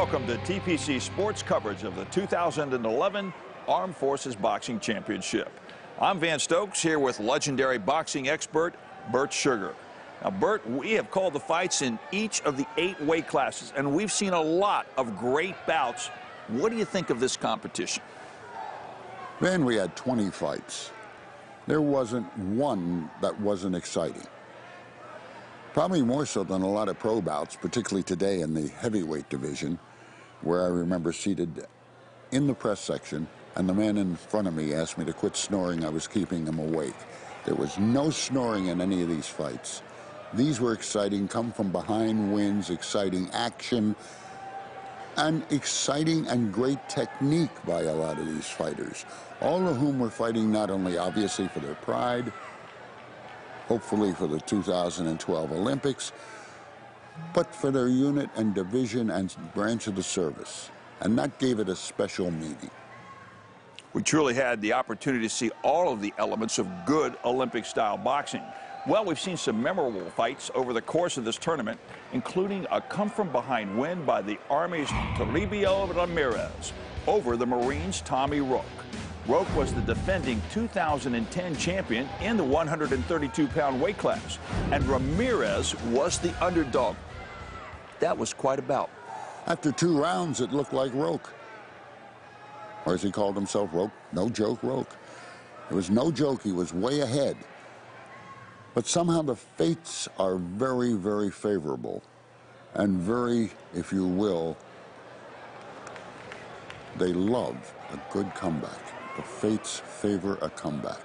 Welcome to TPC Sports coverage of the 2011 Armed Forces Boxing Championship. I'm Van Stokes here with legendary boxing expert Bert Sugar. Now, Bert, we have called the fights in each of the 8 weight classes, and we've seen a lot of great bouts. What do you think of this competition? Van, we had 20 fights. There wasn't one that wasn't exciting. Probably more so than a lot of pro bouts, particularly today in the heavyweight division, where I remember seated in the press section, and the man in front of me asked me to quit snoring. I was keeping him awake. There was no snoring in any of these fights. These were exciting, come from behind wins, exciting action, and exciting and great technique by a lot of these fighters, all of whom were fighting not only obviously for their pride, hopefully for the 2012 Olympics, but for their unit and division and branch of the service. And that gave it a special meaning. We truly had the opportunity to see all of the elements of good Olympic-style boxing. Well, we've seen some memorable fights over the course of this tournament, including a come-from-behind win by the Army's Toribio Ramirez over the Marines' Tommy Roque. Roque was the defending 2010 champion in the 132-pound weight class, and Ramirez was the underdog. That was quite a bout. After 2 rounds, it looked like Roque. Or as he called himself, Roque, no joke Roque. It was no joke, he was way ahead. But somehow the fates are very, very favorable and very, if you will, they love a good comeback. The fates favor a comeback.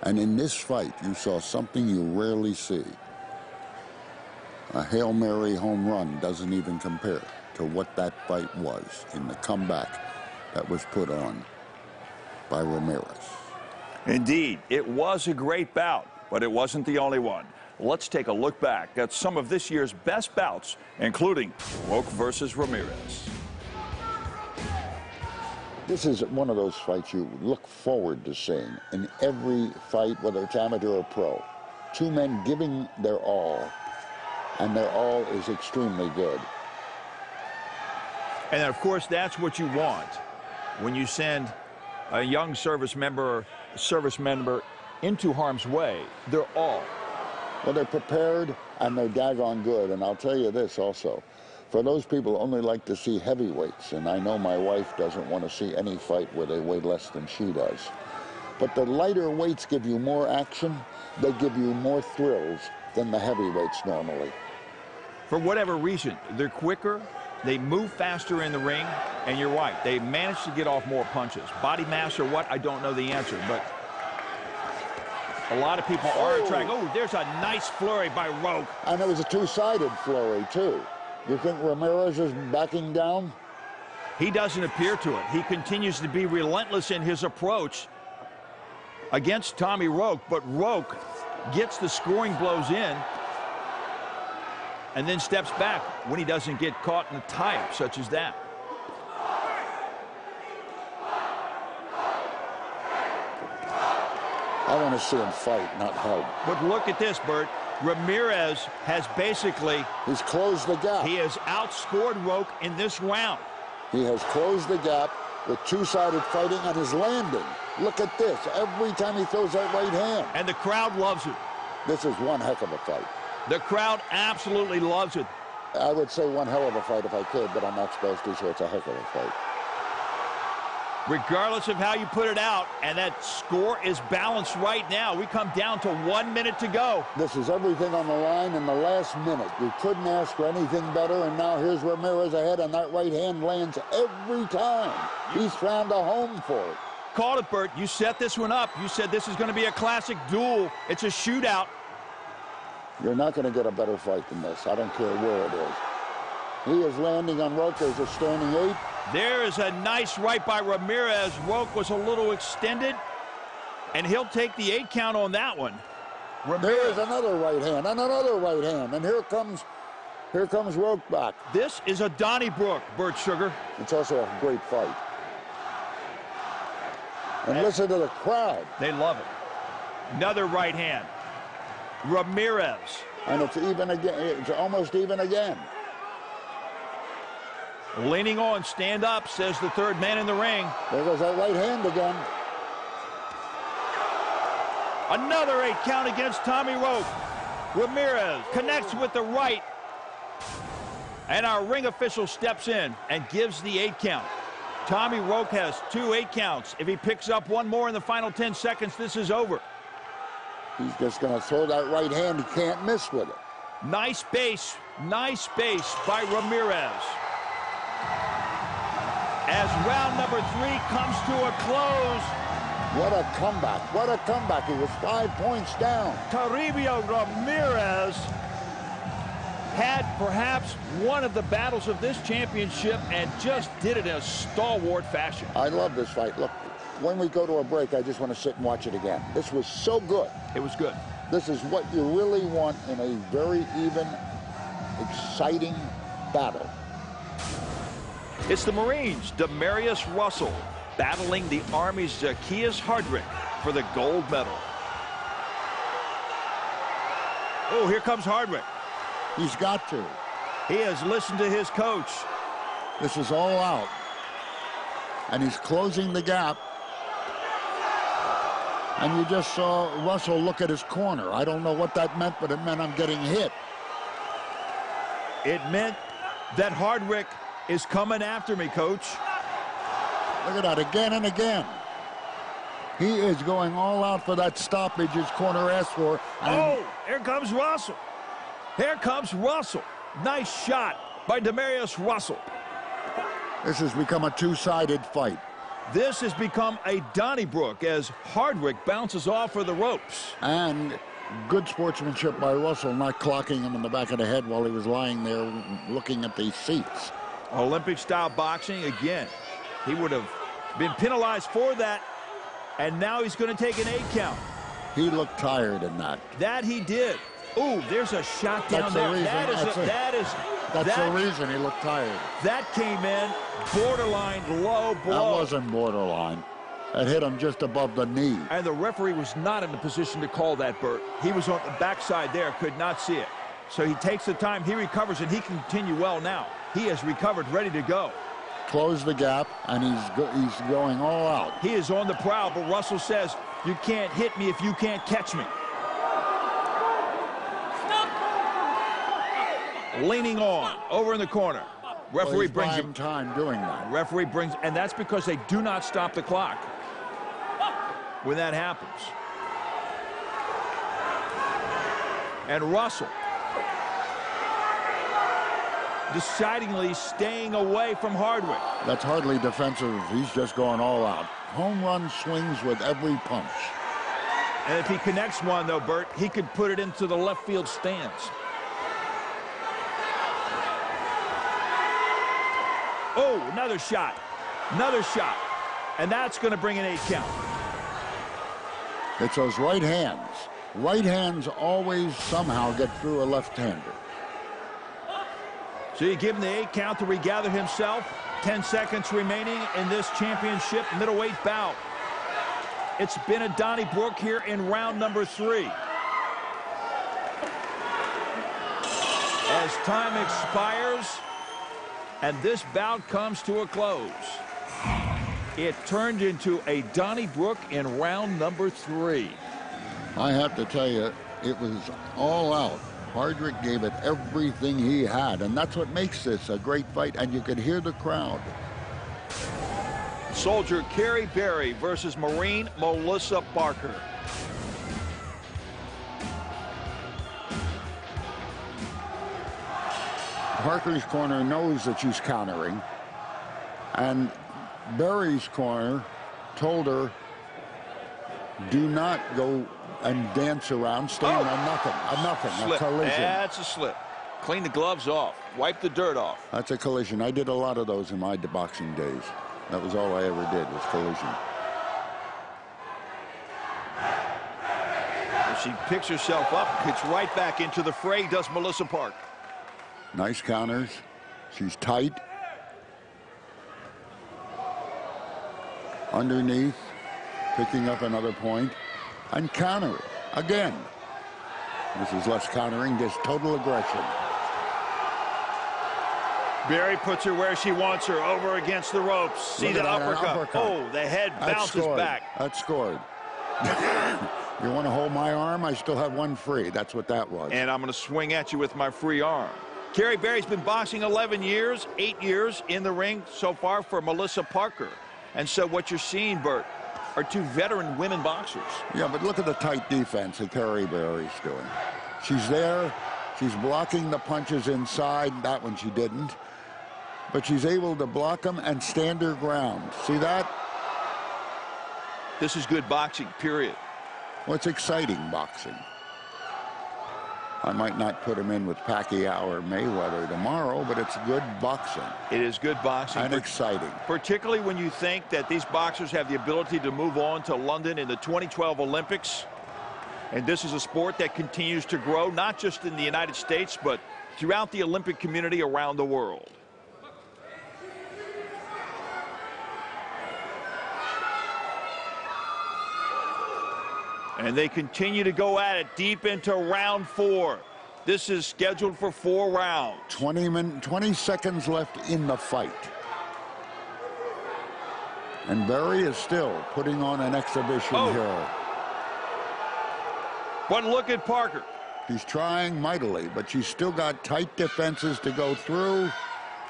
And in this fight, you saw something you rarely see. A Hail Mary home run doesn't even compare to what that fight was in the comeback that was put on by Ramirez. Indeed, it was a great bout, but it wasn't the only one. Let's take a look back at some of this year's best bouts, including Roque versus Ramirez. This is one of those fights you look forward to seeing in every fight, whether it's amateur or pro. 2 men giving their all, and their all is extremely good. And of course, that's what you want when you send a young service member into harm's way. They're all. Well, they're prepared and they're daggone good. And I'll tell you this also. For those people who only like to see heavyweights, and I know my wife doesn't want to see any fight where they weigh less than she does, but the lighter weights give you more action, they give you more thrills than the heavyweights normally. For whatever reason, they're quicker, they move faster in the ring, and you're right, they manage to get off more punches. Body mass or what, I don't know the answer, but a lot of people are attracted. Oh, there's a nice flurry by Roque. And it was a 2-sided flurry, too. You think Ramirez is backing down? He doesn't appear to it. He continues to be relentless in his approach against Tommy Roque, but Roque gets the scoring blows in and then steps back when he doesn't get caught in a tie-up such as that. I want to see him fight, not hug. But look at this, Bert. Ramirez has basically... He's closed the gap. He has outscored Roque in this round. He has closed the gap with 2-sided fighting and his landing. Look at this. Every time he throws that right hand. And the crowd loves it. This is one heck of a fight. The crowd absolutely loves it. I would say one hell of a fight if I could, but I'm not supposed to, so it's a heck of a fight. Regardless of how you put it out, and that score is balanced right now. We come down to 1 minute to go. This is everything on the line in the last minute. You couldn't ask for anything better, and now here's Ramirez ahead, and that right hand lands every time. He's found a home for it. Called it, Bert. You set this one up. You said this is going to be a classic duel. It's a shootout. You're not going to get a better fight than this. I don't care where it is. He is landing on Roque. There's a standing 8. There is a nice right by Ramirez. Roque was a little extended, and he'll take the 8 count on that one. Ramirez. There is another right hand, and another right hand, and here comes Roque back. This is a Donnybrook, Bert Sugar. It's also a great fight. And listen to the crowd. They love it. Another right hand. Ramirez. And it's even again. It's almost even again. Leaning on, stand up, says the third man in the ring. There goes that right hand again. Another 8 count against Tommy Roque. Ramirez connects with the right. And our ring official steps in and gives the 8 count. Tommy Roque has 2 8 counts. If he picks up one more in the final 10 seconds, this is over. He's just going to throw that right hand. He can't miss with it. Nice base by Ramirez. As round number 3 comes to a close. What a comeback. What a comeback. He was 5 points down. Toribio Ramirez had perhaps one of the battles of this championship and just did it in a stalwart fashion. I love this fight. Look, when we go to a break, I just want to sit and watch it again. This was so good. It was good. This is what you really want in a very even, exciting battle. It's the Marines, Demarius Russell, battling the Army's Zacchaeus Hardrick for the gold medal. Oh, here comes Hardrick. He's got to. He has listened to his coach. This is all out. And he's closing the gap. And you just saw Russell look at his corner. I don't know what that meant, but it meant I'm getting hit. It meant that Hardrick is coming after me, Coach. Look at that, again and again. He is going all out for that stoppage his corner asked for. Oh, here comes Russell. Here comes Russell. Nice shot by Demarius Russell. This has become a two-sided fight. This has become a Donnybrook as Hardrick bounces off for the ropes. And good sportsmanship by Russell, not clocking him in the back of the head while he was lying there looking at the seats. Olympic-style boxing again. He would have been penalized for that, and now he's going to take an 8 count. He looked tired in that. That he did. Ooh, there's a shot down there. That's the reason he looked tired. That came in borderline low blow. That wasn't borderline. It hit him just above the knee. And the referee was not in the position to call that, Bert. He was on the backside there, could not see it. So he takes the time, he recovers, and he can continue well now. He has recovered, ready to go. Close the gap, and he's going all out. He is on the prowl, but Russell says, you can't hit me if you can't catch me. Leaning on, over in the corner. Referee brings him time doing that. Referee brings, and that's because they do not stop the clock when that happens. And Russell decidingly staying away from Hardrick. That's hardly defensive. He's just going all out. Home run swings with every punch. And if he connects one, though, Bert, he could put it into the left field stands. Oh, another shot. Another shot. And that's going to bring an 8 count. It's those right hands. Right hands always somehow get through a left-hander. So you give him the 8 count to regather himself. 10 seconds remaining in this championship middleweight bout. It's been a Donnybrook here in round number 3. As time expires and this bout comes to a close, it turned into a Donnybrook in round number 3. I have to tell you, it was all out. Hardrick gave it everything he had, and that's what makes this a great fight, and you could hear the crowd. Soldier Kerry Berry versus Marine Melissa Barker. Parker's corner knows that she's countering, and Berry's corner told her, do not go and dance around, stand on nothing. A collision. That's a slip. Clean the gloves off. Wipe the dirt off. That's a collision. I did a lot of those in my boxing days. That was all I ever did, was collision. She picks herself up, gets right back into the fray, does Melissa Park. Nice counters. She's tight. Underneath, picking up another point, and countering again. This is less countering, just total aggression. Barry puts her where she wants her, over against the ropes. See the uppercut. Oh, the head bounces back. That scored. You want to hold my arm? I still have one free. That's what that was. And I'm going to swing at you with my free arm. Kerry Barry's been boxing 11 years, 8 years in the ring so far for Melissa Parker. And so what you're seeing, Bert, are two veteran women boxers. Yeah, but look at the tight defense that Kerry Barry's doing. She's there. She's blocking the punches inside. That one she didn't. But she's able to block them and stand her ground. See that? This is good boxing, period. Well, it's exciting boxing. I might not put him in with Pacquiao or Mayweather tomorrow, but it's good boxing. It is good boxing. And exciting. Particularly when you think that these boxers have the ability to move on to London in the 2012 Olympics. And this is a sport that continues to grow, not just in the United States, but throughout the Olympic community around the world. And they continue to go at it deep into round 4. This is scheduled for 4 rounds. 20 seconds left in the fight. And Barry is still putting on an exhibition here. But look at Parker. She's trying mightily, but she's still got tight defenses to go through.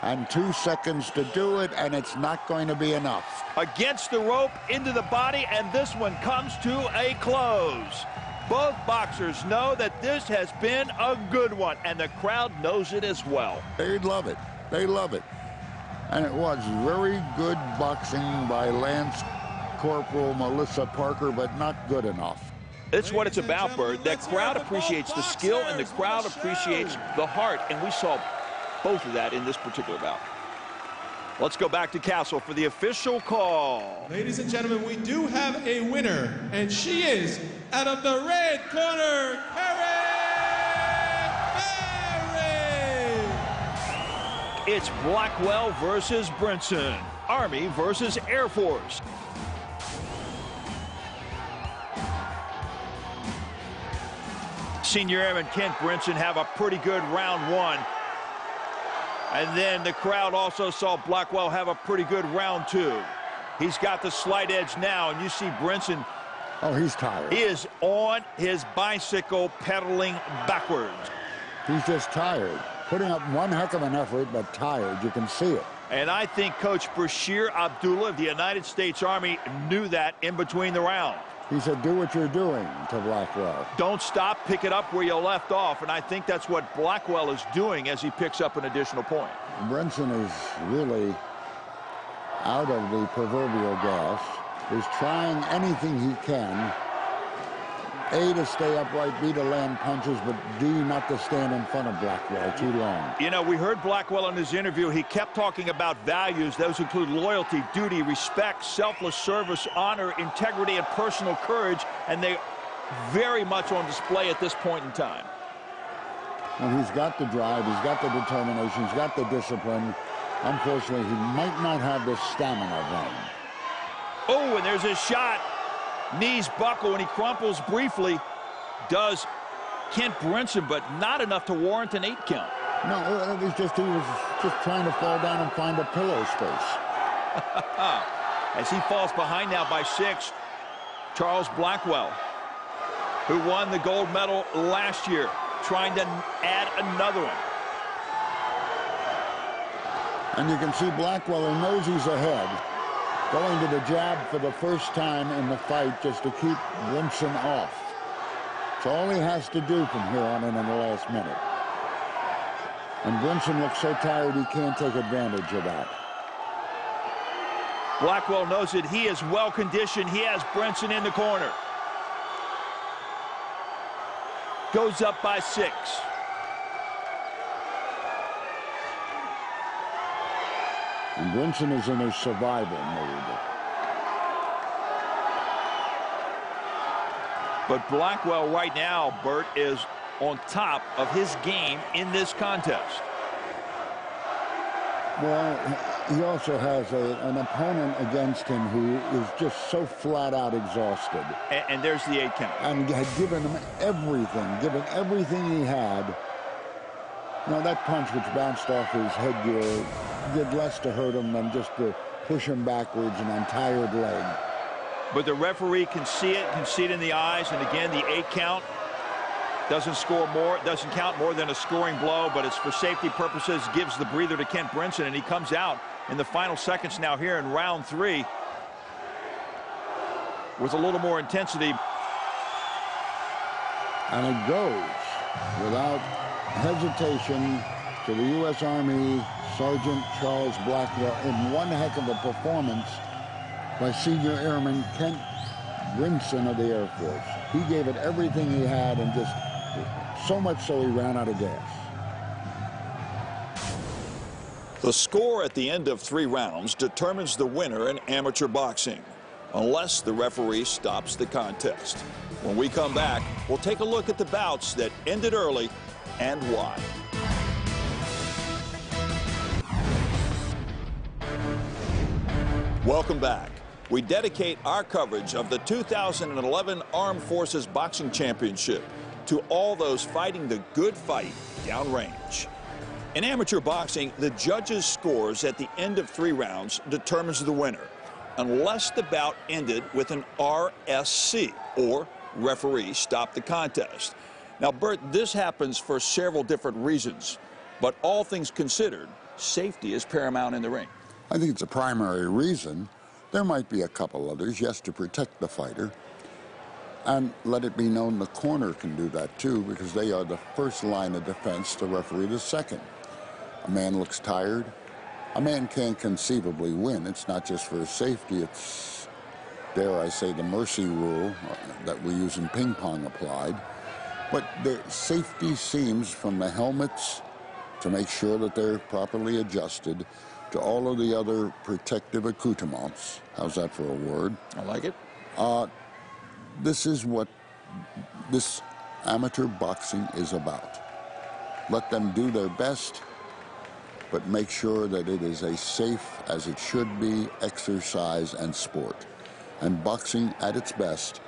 And 2 seconds to do it, and it's not going to be enough. Against the rope, into the body, and this one comes to a close. Both boxers know that this has been a good one, and the crowd knows it as well. They love it. They love it. And it was very good boxing by Lance Corporal Melissa Parker, but not good enough. It's what it's about, Bert. That crowd appreciates the skill, and the crowd appreciates the heart, and we saw both of that in this particular bout. Let's go back to Castle for the official call. Ladies and gentlemen, we do have a winner, and she is out of the red corner, Kerry Barry. It's Blackwell versus Brinson. Army versus Air Force. Senior Airman Kent Brinson have a pretty good round 1. And then the crowd also saw Blackwell have a pretty good round 2. He's got the slight edge now, and you see Brinson. Oh, he's tired. He is on his bicycle pedaling backwards. He's just tired. Putting up one heck of an effort, but tired. You can see it. And I think Coach Bashir Abdullah of the United States Army knew that in between the rounds. He said, do what you're doing to Blackwell. Don't stop, pick it up where you left off. And I think that's what Blackwell is doing as he picks up an additional point. Brinson is really out of the proverbial gas. He's trying anything he can. A, to stay upright, B, to land punches, but D, not to stand in front of Blackwell too long. You know, we heard Blackwell in his interview. He kept talking about values. Those include loyalty, duty, respect, selfless service, honor, integrity, and personal courage. And they very much on display at this point in time. Well, he's got the drive. He's got the determination. He's got the discipline. Unfortunately, he might not have the stamina then. Oh, and there's his shot. Knees buckle, and he crumples briefly. Does Kent Brinson, but not enough to warrant an 8 count. No, it was just he was just trying to fall down and find a pillow space. As he falls behind now by 6, Charles Blackwell, who won the gold medal last year, trying to add another one. And you can see Blackwell, he knows he's ahead, going to the jab for the first time in the fight just to keep Brinson off. It's all he has to do from here on in the last minute. And Brinson looks so tired he can't take advantage of that. Blackwell knows that he is well conditioned. He has Brinson in the corner. Goes up by 6. And Brinson is in a survival mode. But Blackwell right now, Bert, is on top of his game in this contest. Well, he also has an opponent against him who is just so flat out exhausted. And there's the 8 count. And had given him everything he had. You know, that punch which bounced off his headgear did less to hurt him than just to push him backwards and on tired leg. But the referee can see it in the eyes, and again, the 8 count doesn't count more than a scoring blow, but it's for safety purposes, gives the breather to Kent Brinson, and he comes out in the final seconds now here in round 3 with a little more intensity. And it goes without hesitation to the U.S. Army Sergeant Charles Blackwell in one heck of a performance by Senior Airman Kent Brinson of the Air Force. He gave it everything he had, and just so much so he ran out of gas. The score at the end of 3 rounds determines the winner in amateur boxing, unless the referee stops the contest. When we come back, we'll take a look at the bouts that ended early and why. Welcome back. We dedicate our coverage of the 2011 Armed Forces Boxing Championship to all those fighting the good fight downrange. In amateur boxing, the judges' scores at the end of 3 rounds determines the winner, unless the bout ended with an RSC, or referee stopped the contest. Now, Bert, this happens for several different reasons, but all things considered, safety is paramount in the ring. I think it's a primary reason. There might be a couple others, yes, to protect the fighter. And let it be known the corner can do that too, because they are the first line of defense, the referee the second. A man looks tired. A man can't conceivably win. It's not just for his safety, it's, dare I say, the mercy rule that we use in ping pong applied. But the safety seems from the helmets to make sure that they're properly adjusted to all of the other protective accoutrements. How's that for a word? I like it. This is what this amateur boxing is about. Let them do their best, but make sure that it is a safe, as it should be, exercise and sport. And boxing at its best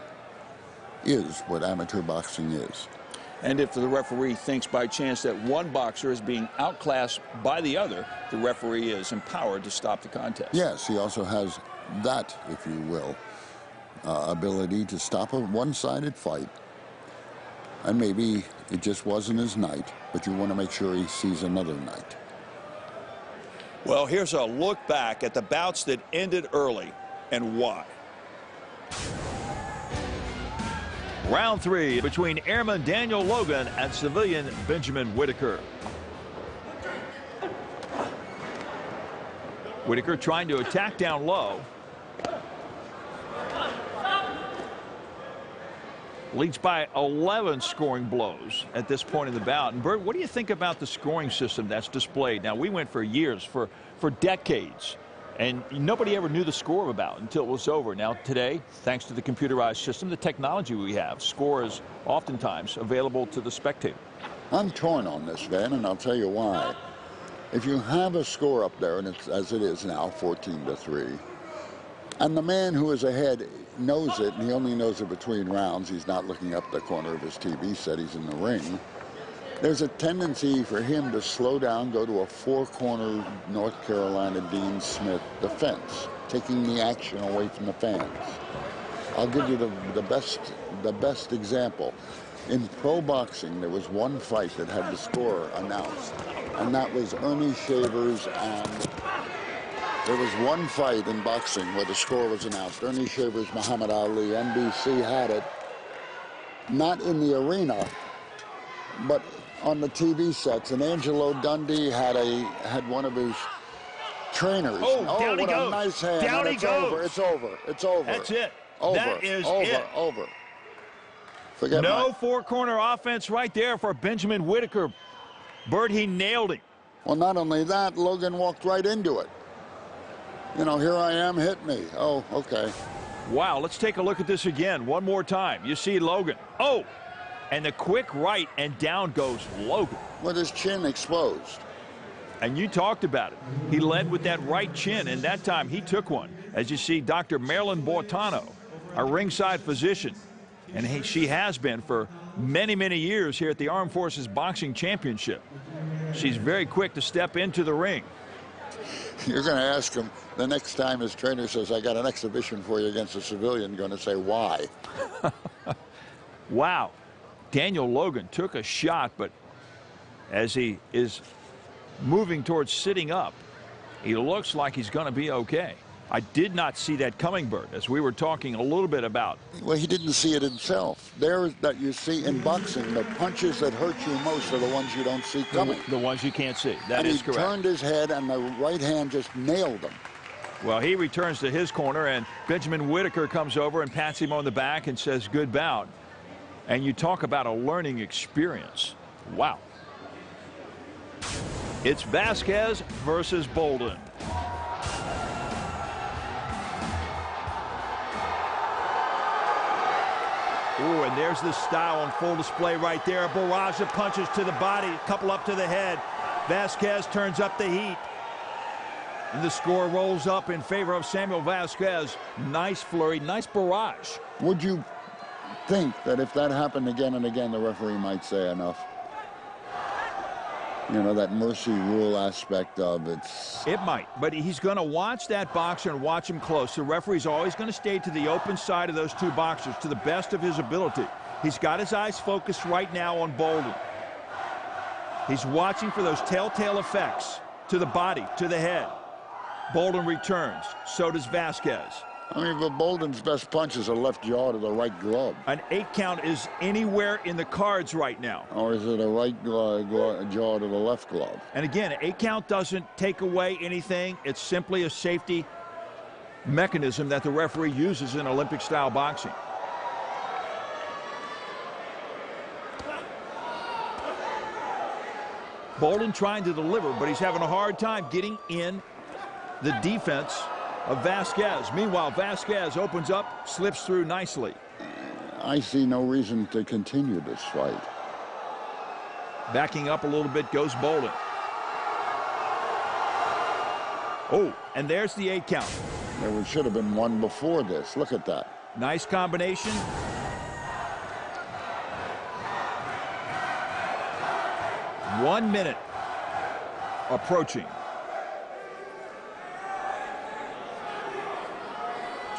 is what amateur boxing is. And if the referee thinks by chance that one boxer is being outclassed by the other, the referee is empowered to stop the contest. Yes, he also has that, if you will, ability to stop a one-sided fight. And maybe it just wasn't his night, but you want to make sure he sees another night. Well, here's a look back at the bouts that ended early and why. Round 3 between Airman Daniel Logan and civilian Benjamin Whitaker. Whitaker trying to attack down low. Leads by 11 scoring blows at this point in the bout. And Bert, what do you think about the scoring system that's displayed? Now, we went for years, for decades, and nobody ever knew the score of a bout until it was over. Now, today, thanks to the computerized system, the technology we have, score is oftentimes available to the spectator. I'm torn on this, Van, and I'll tell you why. If you have a score up there, and it's as it is now, 14-3, and the man who is ahead knows it, and he only knows it between rounds, he's not looking up the corner of his TV set, he's in the ring, there's a tendency for him to slow down, go to a 4-corner North Carolina Dean Smith defense, taking the action away from the fans. I'll give you the best example. In pro boxing, there was one fight that had the score announced, and that was Ernie Shavers and... There was one fight in boxing where the score was announced. Ernie Shavers, Muhammad Ali, NBC had it, not in the arena, but on the TV sets. And Angelo Dundee had one of his trainers. Oh, down he goes. A nice hand. Down he goes. It's over. It's over. That's it. Over. That is it. Over. Forget no my... 4-corner offense right there for Benjamin Whitaker. Bert, he nailed him. Well, not only that, Logan walked right into it. You know, here I am, hit me. Oh, okay. Wow, let's take a look at this again one more time. You see Logan. Oh, and the quick right, and down goes Logan. With his chin exposed. And you talked about it. He led with that right chin, and that time he took one. As you see, Dr. Marilyn Bortano, a ringside physician, and she has been for many, many years here at the Armed Forces Boxing Championship. She's very quick to step into the ring. You're going to ask him the next time his trainer says, I got an exhibition for you against a civilian, going to say, why? Wow. Daniel Logan took a shot, but as he is moving towards sitting up, he looks like he's going to be okay. I did not see that coming, Bert, as we were talking a little bit about. Well, he didn't see it himself. There that you see in boxing, the punches that hurt you most are the ones you don't see coming. The ones you can't see. That and is correct. He turned his head, and the right hand just nailed him. Well, he returns to his corner, and Benjamin Whitaker comes over and pats him on the back and says, good bout. And you talk about a learning experience. Wow. It's Vasquez versus Bolden. Ooh, and there's the style on full display right there. A barrage of punches to the body, a couple up to the head. Vasquez turns up the heat. And the score rolls up in favor of Samuel Vasquez. Nice flurry, nice barrage. Would you think that if that happened again and again, the referee might say enough? You know, that mercy rule aspect of it's... It might, but he's going to watch that boxer and watch him close. The referee's always going to stay to the open side of those two boxers to the best of his ability. He's got his eyes focused right now on Bolden. He's watching for those telltale effects to the body, to the head. Bolden returns. So does Vasquez. I mean, but Bolden's best punch is a left jaw to the right glove. An 8 count is anywhere in the cards right now. Or is it a right jaw to the left glove? And again, 8 count doesn't take away anything. It's simply a safety mechanism that the referee uses in Olympic-style boxing. Bolden trying to deliver, but he's having a hard time getting in the defense of Vasquez. Meanwhile, Vasquez opens up, slips through nicely. I see no reason to continue this fight. Backing up a little bit goes Bolden. Oh, and there's the 8 count. There should have been one before this. Look at that. Nice combination. One minute approaching.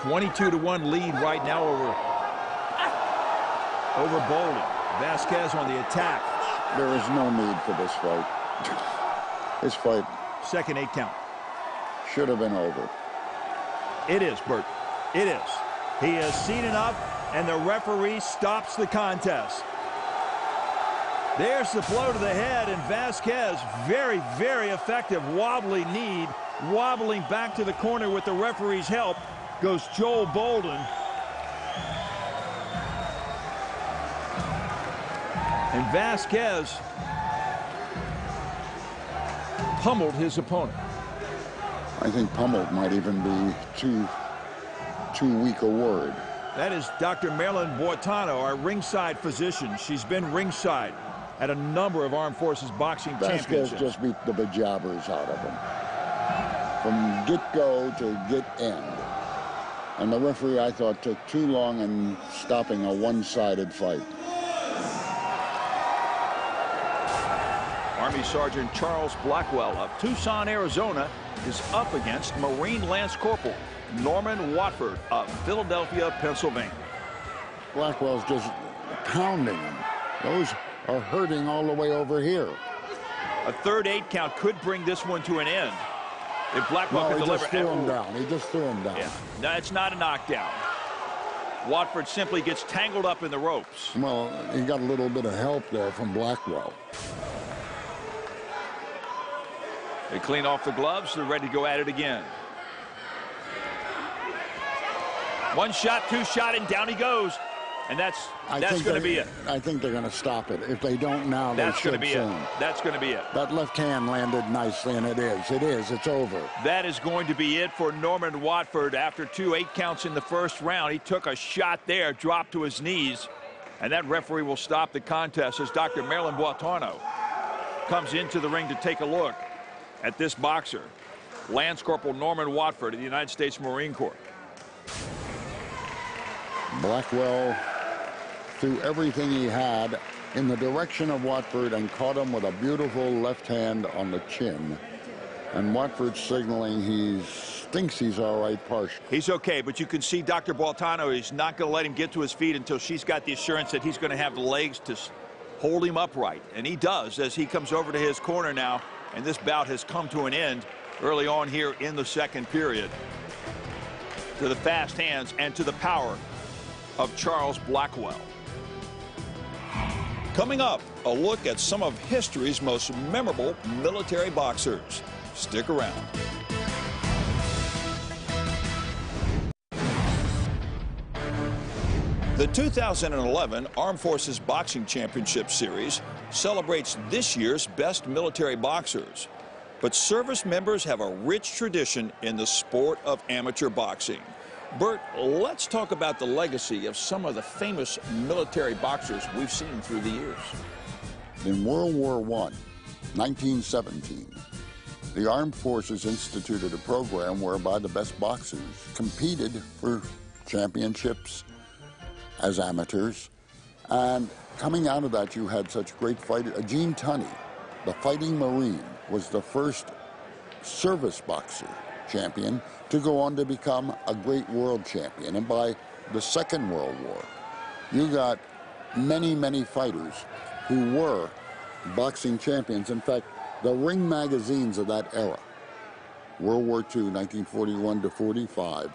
22-1 lead right now over Bolden. Vasquez on the attack. There is no need for this fight. This fight. Second 8 count. Should have been over. It is, Bert. It is. He has seen enough, and the referee stops the contest. There's the blow to the head, and Vasquez, very, very effective wobbly knee, wobbling back to the corner with the referee's help. Goes Joel Bolden. And Vasquez pummeled his opponent. I think pummeled might even be too weak a word. That is Dr. Marilyn Boitano, our ringside physician. She's been ringside at a number of Armed Forces boxing championships. Vasquez just beat the bejabbers out of him. From get-go to get-end. And the referee, I thought, took too long in stopping a one-sided fight. Army Sergeant Charles Blackwell of Tucson, Arizona, is up against Marine Lance Corporal Norman Watford of Philadelphia, Pennsylvania. Blackwell's just pounding him. Those are hurting all the way over here. A third 8 count could bring this one to an end. If Blackwell can deliver. He just threw him down. He just threw him down. Yeah. No, it's not a knockdown. Watford simply gets tangled up in the ropes. Well, he got a little bit of help there from Blackwell. They clean off the gloves. They're ready to go at it again. One shot, 2 shot, and down he goes. And that's going to be it. I think they're going to stop it. If they don't now, they should soon. That's going to be it. That left hand landed nicely, and it is. It is. It's over. That is going to be it for Norman Watford after 2 8 counts in the first round. He took a shot there, dropped to his knees, and that referee will stop the contest as Dr. Marilyn Boitano comes into the ring to take a look at this boxer, Lance Corporal Norman Watford of the United States Marine Corps. Blackwell threw everything he had in the direction of Watford and caught him with a beautiful left hand on the chin. And Watford signaling he thinks he's all right partially. He's okay, but you can see Dr. Baltano is not going to let him get to his feet until she's got the assurance that he's going to have the legs to hold him upright. And he does as he comes over to his corner now. And this bout has come to an end early on here in the second period. To the fast hands and to the power of Charles Blackwell. Coming up, a look at some of history's most memorable military boxers. Stick around. The 2011 Armed Forces Boxing Championship Series celebrates this year's best military boxers. But service members have a rich tradition in the sport of amateur boxing. Bert, let's talk about the legacy of some of the famous military boxers we've seen through the years. In World War I, 1917, the Armed Forces instituted a program whereby the best boxers competed for championships as amateurs. And coming out of that, you had such great fighters. Gene Tunney, the Fighting Marine, was the first service boxer champion to go on to become a great world champion. And by the Second World War, you got many, many fighters who were boxing champions. In fact, the ring magazines of that era, World War II, 1941 to 45,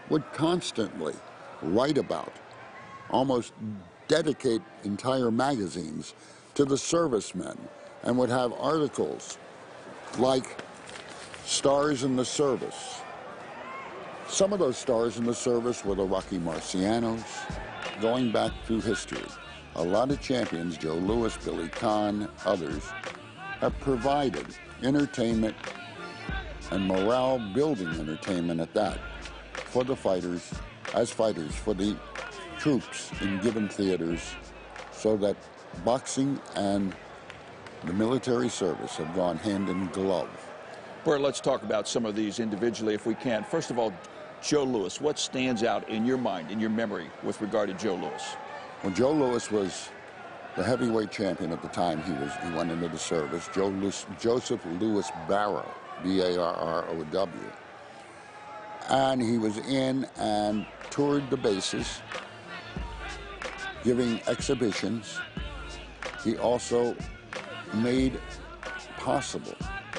would constantly write about, almost dedicate entire magazines to the servicemen, and would have articles like Stars in the Service. Some of those stars in the service were the Rocky Marcianos. Going back through history, a lot of champions, Joe Louis, Billy Conn, others, have provided entertainment and morale-building entertainment at that for the fighters, as fighters, for the troops in given theaters, so that boxing and the military service have gone hand in glove. Bert, let's talk about some of these individually if we can. First of all, Joe Louis, what stands out in your mind, in your memory, with regard to Joe Louis? Well, Joe Louis was the heavyweight champion at the time he went into the service. Joseph Louis Barrow, B-A-R-R-O-W. And he was in and toured the bases, giving exhibitions. He also made possible,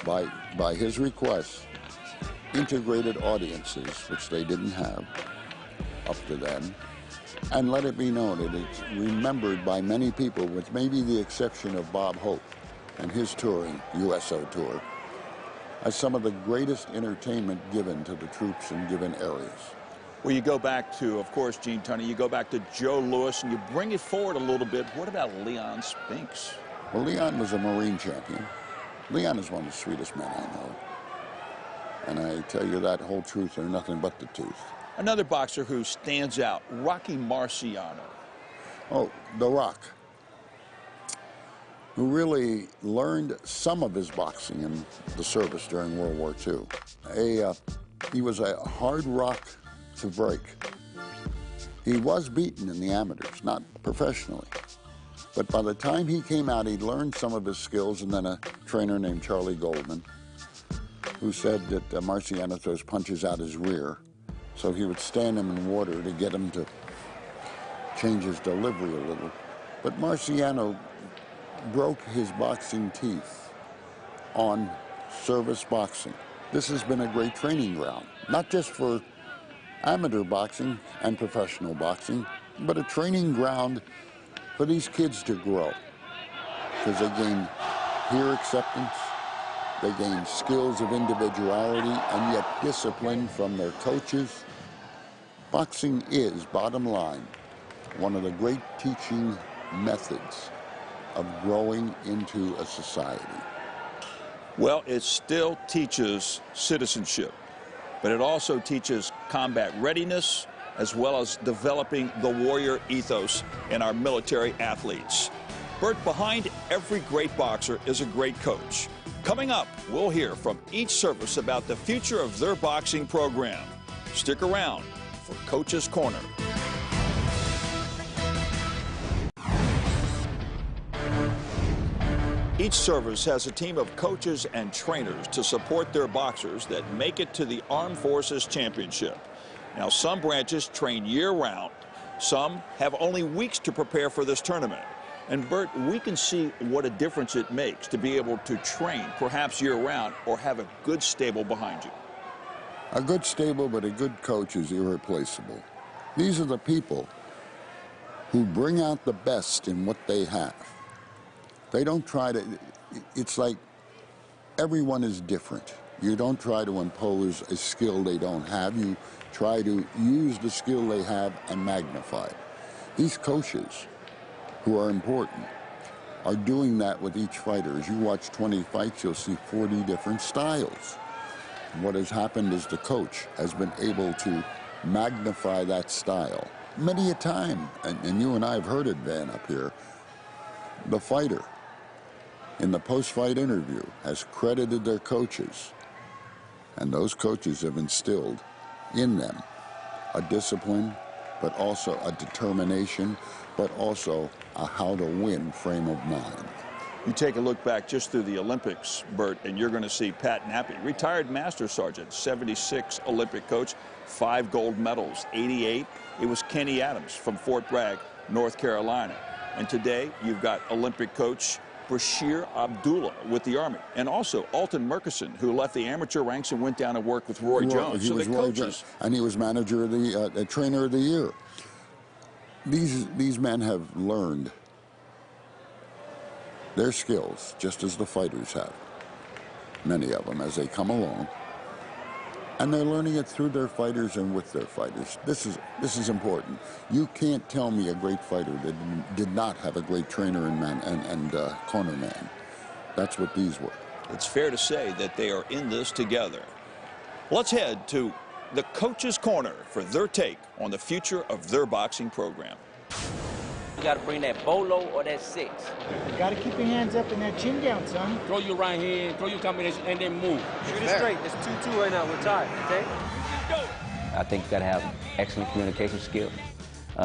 by his request, integrated audiences, which they didn't have up to then, and let it be known that it's remembered by many people, with maybe the exception of Bob Hope and his touring, USO tour, as some of the greatest entertainment given to the troops in given areas. Well, you go back to, of course, Gene Tunney, you go back to Joe Louis, and you bring it forward a little bit. What about Leon Spinks? Well, Leon was a Marine champion. Leon is one of the sweetest men I know. And I tell you that whole truth or nothing but the truth. Another boxer who stands out, Rocky Marciano. Oh, The Rock, who really learned some of his boxing in the service during World War II. He was a hard rock to break. He was beaten in the amateurs, not professionally. But by the time he came out, he'd learned some of his skills, and then a trainer named Charlie Goldman, who said that Marciano throws punches out his rear, so he would stand him in water to get him to change his delivery a little. But Marciano broke his boxing teeth on service boxing. This has been a great training ground, not just for amateur boxing and professional boxing, but a training ground for these kids to grow, because they gain peer acceptance, they gain skills of individuality, and yet discipline from their coaches. Boxing is, bottom line, one of the great teaching methods of growing into a society. Well, it still teaches citizenship, but it also teaches combat readiness, as well as developing the warrior ethos in our military athletes. Bert, behind every great boxer is a great coach. Coming up, we'll hear from each service about the future of their boxing program. Stick around for Coach's Corner. Each service has a team of coaches and trainers to support their boxers that make it to the Armed Forces Championship. Now, some branches train year-round. Some have only weeks to prepare for this tournament. And, Bert, we can see what a difference it makes to be able to train perhaps year-round or have a good stable behind you. A good stable but a good coach is irreplaceable. These are the people who bring out the best in what they have. They don't try to, it's like everyone is different. You don't try to impose a skill they don't have. You try to use the skill they have and magnify it. These coaches, who are important, are doing that with each fighter. As you watch 20 fights, you'll see 40 different styles. And what has happened is the coach has been able to magnify that style. Many a time, and you and I have heard it, Van, up here, the fighter in the post-fight interview has credited their coaches, and those coaches have instilled in them a discipline, but also a determination, but also a how-to-win frame of mind. You take a look back just through the Olympics, Bert, and you're going to see Pat Nappy, retired Master Sergeant, 76 Olympic coach, 5 gold medals, 88. It was Kenny Adams from Fort Bragg, North Carolina. And today, you've got Olympic coach Bashir Abdullah with the Army, and also Alton Murkison, who left the amateur ranks and went down and worked with Roy Jones. He was Roy Jones, and he was manager of the trainer of the year. These men have learned their skills just as the fighters have, many of them, as they come along, and they're learning it through their fighters and with their fighters. This is important. You can't tell me a great fighter that did not have a great trainer and corner man. That's what these were. It's fair to say that they are in this together. Let's head to the Coach's Corner for their take on the future of their boxing program. You got to bring that bolo or that 6. You got to keep your hands up and that chin down, son. Throw your right hand, throw your combination, and then move. Shoot it straight. It's 2-2 right now. We're tied, okay? I think you got to have excellent communication skills.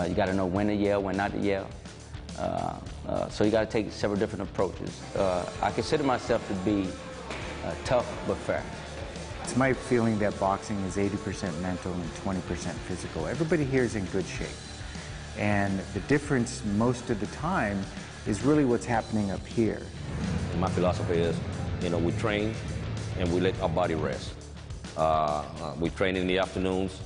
You got to know when to yell, when not to yell. So you got to take several different approaches. I consider myself to be tough but fair. It's my feeling that boxing is 80% mental and 20% physical. Everybody here is in good shape. And the difference most of the time is really what's happening up here. My philosophy is, we train and we let our body rest. We train in the afternoons,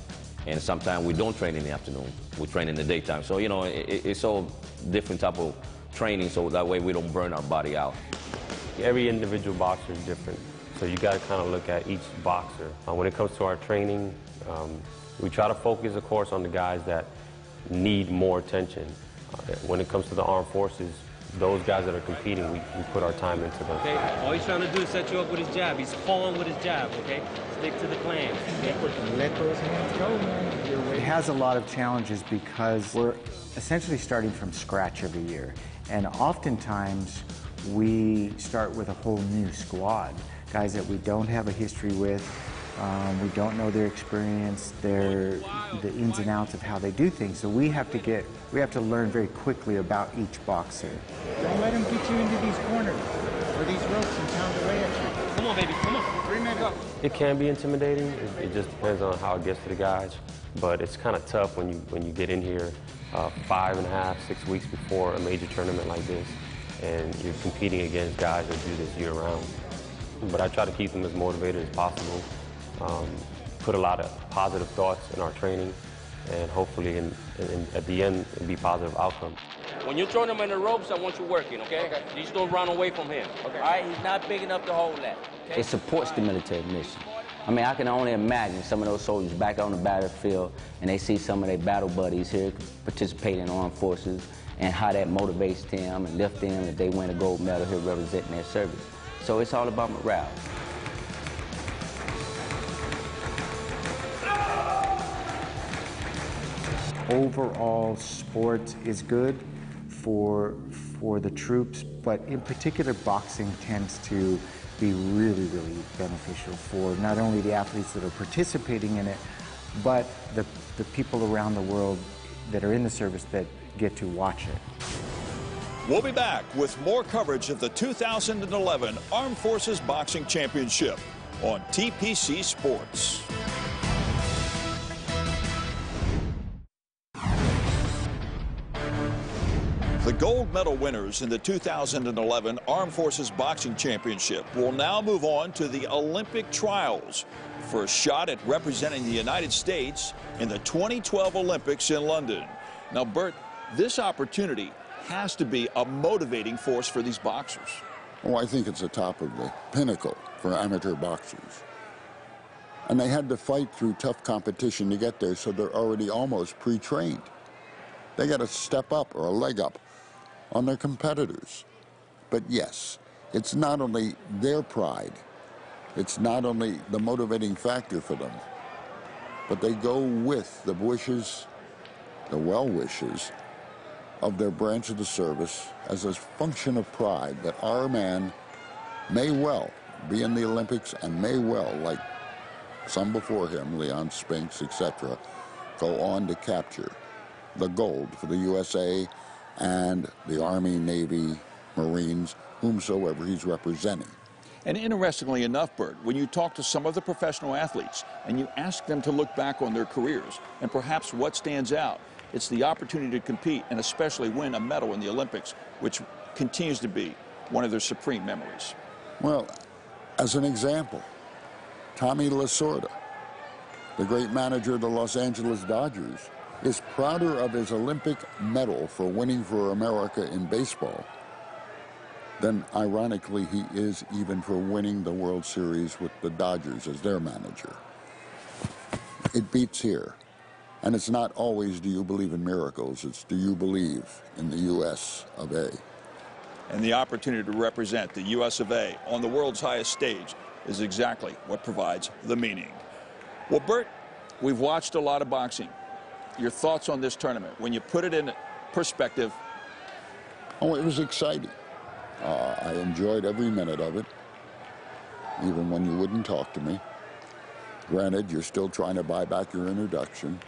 and sometimes we don't train in the afternoon. We train in the daytime. So, it's all different type of training, so that way we don't burn our body out. Every individual boxer is different, so you got to kind of look at each boxer. When it comes to our training, we try to focus, of course, on the guys that need more attention. When it comes to the armed forces, those guys that are competing, we put our time into them. Okay, all he's trying to do is set you up with his jab. He's pulling with his jab, okay? Stick to the clams. Okay? Let those hands go, man. It has a lot of challenges because we're essentially starting from scratch every year. And oftentimes, we start with a whole new squad. Guys that we don't have a history with. We don't know their experience, the ins and outs of how they do things. So we have to learn very quickly about each boxer. Don't let them get you into these corners or these ropes and pound away at you. Come on, baby, come on. 3 minutes. It can be intimidating. It just depends on how it gets to the guys. But it's kind of tough when you get in here 5.5, 6 weeks before a major tournament like this, and you're competing against guys that do this year-round. But I try to keep them as motivated as possible. Put a lot of positive thoughts in our training, and hopefully at the end it'll be positive outcome. When you're throwing him in the ropes, I want you working, okay? You just don't run away from him. Okay. All right, he's not big enough to hold that. Okay? It supports the military mission. I mean, I can only imagine some of those soldiers back on the battlefield and they see some of their battle buddies here participating in armed forces and how that motivates them and lifts them if they win a gold medal here representing their service. So it's all about morale. Overall, sport is good for the troops, but in particular, boxing tends to be really, really beneficial for not only the athletes that are participating in it, but the people around the world that are in the service that get to watch it. We'll be back with more coverage of the 2011 Armed Forces Boxing Championship on TPC Sports. The gold medal winners in the 2011 Armed Forces Boxing Championship will now move on to the Olympic trials for a shot at representing the United States in the 2012 Olympics in London. Now, Bert, this opportunity has to be a motivating force for these boxers. Oh, I think it's the top of the pinnacle for amateur boxers. And they had to fight through tough competition to get there, so they're already almost pre-trained. They got to step up or a leg up on their competitors. But yes, it's not only their pride, it's not only the motivating factor for them, but they go with the wishes, the well wishes of their branch of the service as a function of pride that our man may well be in the Olympics and may well, like some before him, Leon Spinks, etc., go on to capture the gold for the USA and the Army, Navy, Marines, whomsoever he's representing. And interestingly enough, Bert, when you talk to some of the professional athletes and you ask them to look back on their careers and perhaps what stands out, it's the opportunity to compete and especially win a medal in the Olympics, which continues to be one of their supreme memories. Well, as an example, Tommy Lasorda, the great manager of the Los Angeles Dodgers, is prouder of his Olympic medal for winning for America in baseball than, ironically, he is even for winning the World Series with the Dodgers as their manager. It beats here. And it's not always, do you believe in miracles? It's, do you believe in the U.S. of A.? And the opportunity to represent the U.S. of A. on the world's highest stage is exactly what provides the meaning. Well, Bert, we've watched a lot of boxing. Your thoughts on this tournament, when you put it in perspective? Oh, it was exciting. I enjoyed every minute of it, even when you wouldn't talk to me. Granted, you're still trying to buy back your introduction,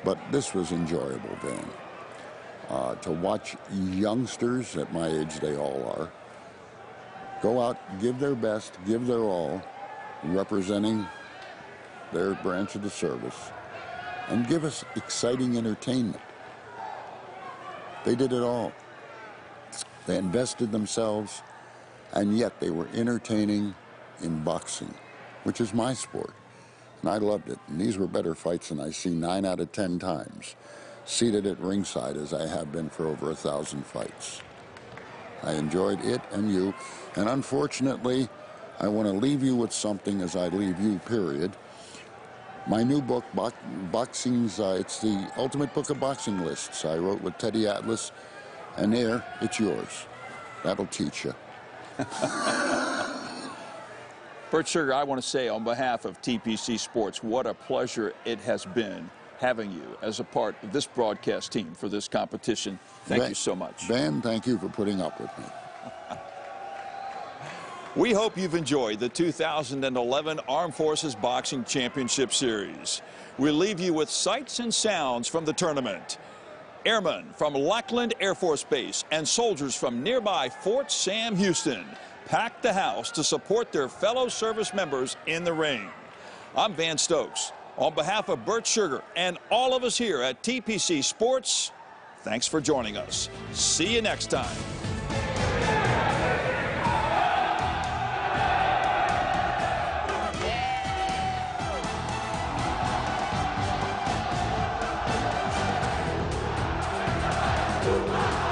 but this was enjoyable, Dan. To watch youngsters, at my age they all are, go out, give their best, give their all, representing their branch of the service, and give us exciting entertainment. They did it all. They invested themselves, and yet they were entertaining in boxing, which is my sport. And I loved it. And these were better fights than I see 9 out of 10 times, seated at ringside as I have been for over 1,000 fights. I enjoyed it and you. And unfortunately, I want to leave you with something as I leave you, period. My new book, Boxing's, it's the ultimate book of boxing lists I wrote with Teddy Atlas. And there, it's yours. That'll teach you. Bert Sugar, I want to say on behalf of TPC Sports, what a pleasure it has been having you as a part of this broadcast team for this competition. Thank you so much. Ben, thank you for putting up with me. We hope you've enjoyed the 2011 Armed Forces Boxing Championship Series. We'll leave you with sights and sounds from the tournament. Airmen from Lackland Air Force Base and soldiers from nearby Fort Sam Houston packed the house to support their fellow service members in the ring. I'm Van Stokes. On behalf of Bert Sugar and all of us here at TPC Sports, thanks for joining us. See you next time. Wow.